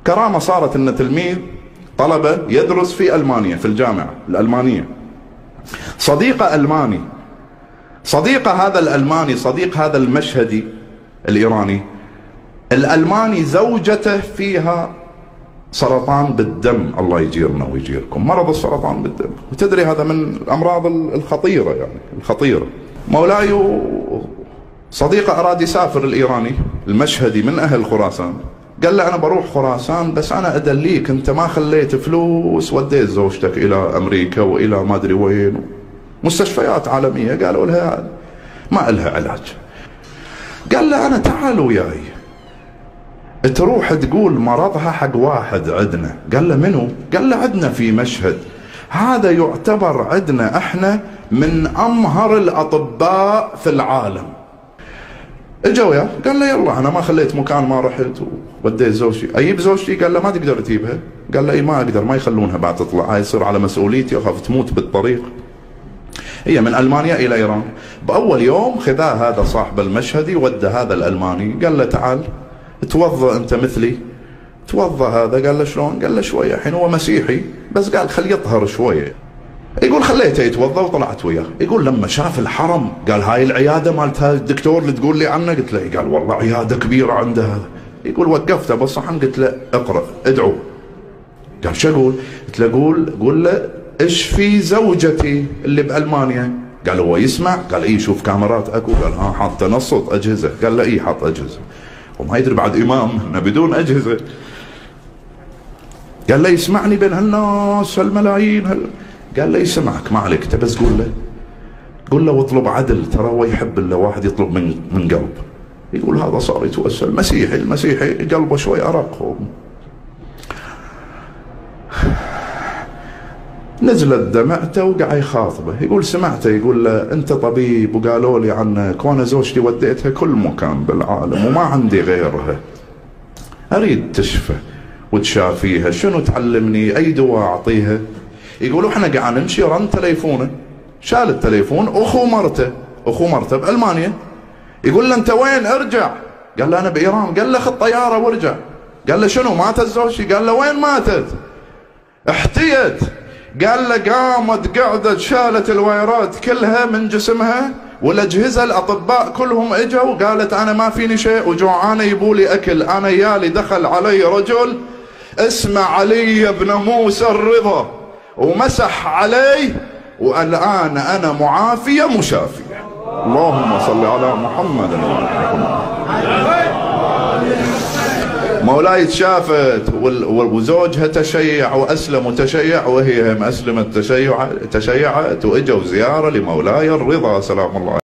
كرامة صارت أن تلميذ طلبة يدرس في ألمانيا في الجامعة الألمانية، صديقه ألماني، صديقه هذا الألماني صديق هذا المشهدي الإيراني، الألماني زوجته فيها سرطان بالدم، الله يجيرنا ويجيركم، مرض السرطان بالدم، وتدري هذا من الأمراض الخطيرة، يعني الخطيرة. مولاي صديقه أراد يسافر الإيراني المشهدي من أهل خراسان، قال له أنا بروح خراسان بس أنا أدليك، أنت ما خليت فلوس وديت زوجتك إلى أمريكا وإلى ما أدري وين، مستشفيات عالمية قالوا لها ما إلها علاج. قال له أنا تعال وياي تروح تقول مرضها حق واحد عندنا. قال له منو؟ قال له عندنا في مشهد، هذا يعتبر عندنا احنا من أمهر الأطباء في العالم. اجا وياه قال له يلا انا ما خليت مكان ما رحت وديت زوجتي، اجيب زوجتي؟ قال له ما تقدر تجيبها. قال له اي ما اقدر، ما يخلونها بعد تطلع، هاي يصير على مسؤوليتي واخاف تموت بالطريق. هي من المانيا الى ايران، باول يوم خذاه هذا صاحب المشهدي ودى هذا الالماني، قال له تعال توضا انت مثلي. توضا هذا، قال له شلون؟ قال له شويه، الحين هو مسيحي بس قال خليه يطهر شويه. يقول خليته يتوضا وطلعت وياه. يقول لما شاف الحرم قال هاي العياده مالت هذا الدكتور اللي تقول لي عنه؟ قلت له قال والله عياده كبيره عنده هذا. يقول وقفته بالصحن قلت له اقرا ادعو. قال شو اقول؟ قلت له قول له اشفي زوجتي اللي بالمانيا. قال هو يسمع؟ قال اي شوف كاميرات اكو. قال ها حاط تنصت اجهزه؟ قال له اي حاط اجهزه، وما يدري بعد امام بدون اجهزه. قال له يسمعني بين هالناس هالملايين قال له يسمعك ما عليك، انت بس قول له واطلب عدل، ترى هو يحب الا واحد يطلب من قلب. يقول هذا صار يتوسل، المسيحي قلبه شوي ارق. نزلت دمعته وقع يخاطبه. يقول سمعته يقول له انت طبيب وقالوا لي عنك وانا زوجتي وديتها كل مكان بالعالم وما عندي غيرها، اريد تشفى وتشافيها، شنو تعلمني؟ اي دواء اعطيها؟ يقولوا احنا قاعد نمشي رن تليفونه، شال التليفون اخو مرته بالمانيا. يقول له انت وين؟ ارجع. قال له انا بايران. قال له خذ طياره وارجع. قال له شنو ماتت زوجتي؟ قال له وين ماتت؟ احتيت. قال له قامت قعدت شالت الوايرات كلها من جسمها والاجهزه، الاطباء كلهم اجوا وقالت انا ما فيني شيء وجوعانه يبولي اكل. انا يالي دخل علي رجل اسمه علي بن موسى الرضا ومسح علي والآن أنا معافية مشافية. اللهم صل على محمد وعلى محمد. مولاي تشافت وزوجها تشيع وأسلم وتشيع وهي مسلمة تشيعت وإجوا زيارة لمولاي الرضا سلام الله عليه.